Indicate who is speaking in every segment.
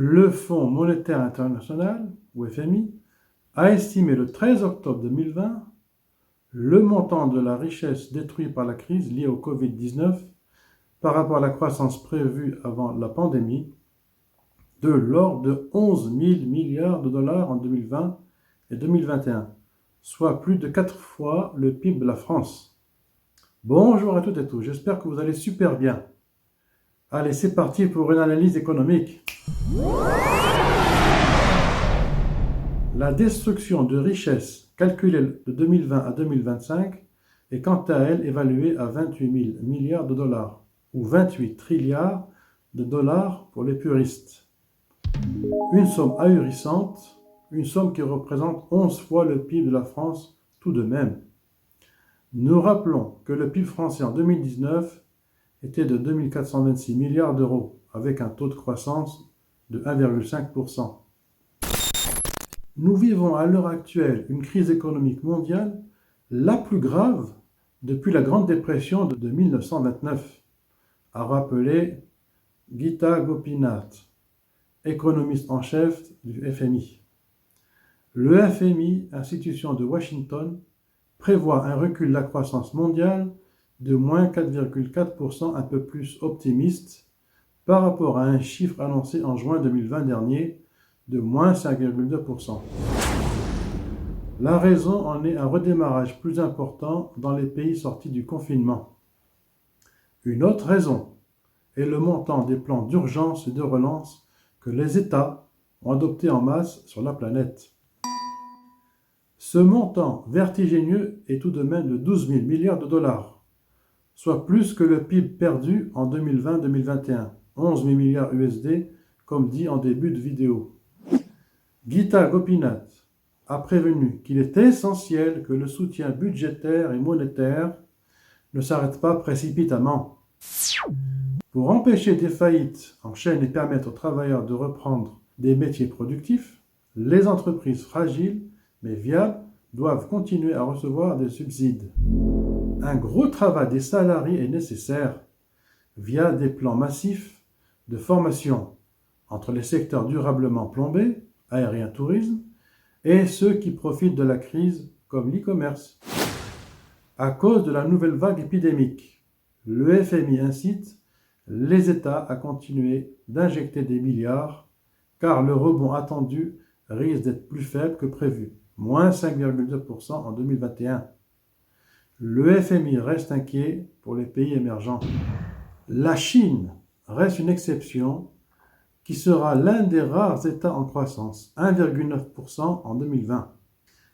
Speaker 1: Le Fonds monétaire international, ou FMI, a estimé le 13 octobre 2020 le montant de la richesse détruite par la crise liée au Covid-19 par rapport à la croissance prévue avant la pandémie de l'ordre de 11 000 milliards de dollars en 2020 et 2021, soit plus de 4 fois le PIB de la France. Bonjour à toutes et tous, j'espère que vous allez super bien. Allez, c'est parti pour une analyse économique. La destruction de richesses calculée de 2020 à 2025 est quant à elle évaluée à 28 000 milliards de dollars, ou 28 trilliards de dollars pour les puristes. Une somme ahurissante, une somme qui représente 11 fois le PIB de la France tout de même. Nous rappelons que le PIB français en 2019 était de 2 426 milliards d'euros, avec un taux de croissance de 1,5%. Nous vivons à l'heure actuelle une crise économique mondiale la plus grave depuis la Grande Dépression de 1929, a rappelé Gita Gopinath, économiste en chef du FMI. Le FMI, institution de Washington, prévoit un recul de la croissance mondiale de moins 4,4%, un peu plus optimiste par rapport à un chiffre annoncé en juin 2020 dernier de moins 5,2%. La raison en est un redémarrage plus important dans les pays sortis du confinement. Une autre raison est le montant des plans d'urgence et de relance que les États ont adoptés en masse sur la planète. Ce montant vertigineux est tout de même de 12 000 milliards de dollars, soit plus que le PIB perdu en 2020-2021, 11 000 milliards USD, comme dit en début de vidéo. Gita Gopinath a prévenu qu'il est essentiel que le soutien budgétaire et monétaire ne s'arrête pas précipitamment. Pour empêcher des faillites en chaîne et permettre aux travailleurs de reprendre des métiers productifs, les entreprises fragiles mais viables doivent continuer à recevoir des subsides. Un gros travail des salariés est nécessaire via des plans massifs de formation entre les secteurs durablement plombés, aérien, tourisme, et ceux qui profitent de la crise comme l'e-commerce. À cause de la nouvelle vague épidémique, le FMI incite les États à continuer d'injecter des milliards car le rebond attendu risque d'être plus faible que prévu, moins 5,2% en 2021. Le FMI reste inquiet pour les pays émergents. La Chine reste une exception qui sera l'un des rares États en croissance, 1,9% en 2020.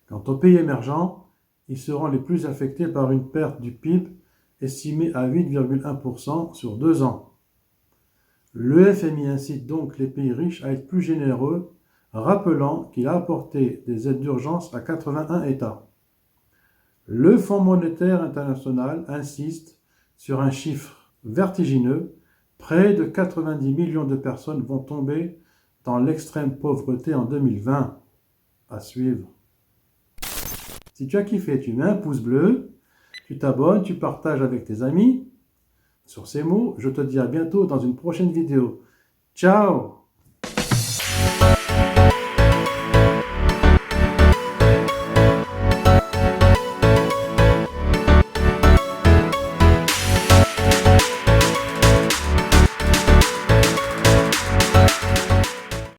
Speaker 1: Quant aux pays émergents, ils seront les plus affectés par une perte du PIB estimée à 8,1% sur 2 ans. Le FMI incite donc les pays riches à être plus généreux, rappelant qu'il a apporté des aides d'urgence à 81 États. Le Fonds monétaire international insiste sur un chiffre vertigineux. Près de 90 millions de personnes vont tomber dans l'extrême pauvreté en 2020. À suivre. Si tu as kiffé, tu mets un pouce bleu, tu t'abonnes, tu partages avec tes amis. Sur ces mots, je te dis à bientôt dans une prochaine vidéo. Ciao!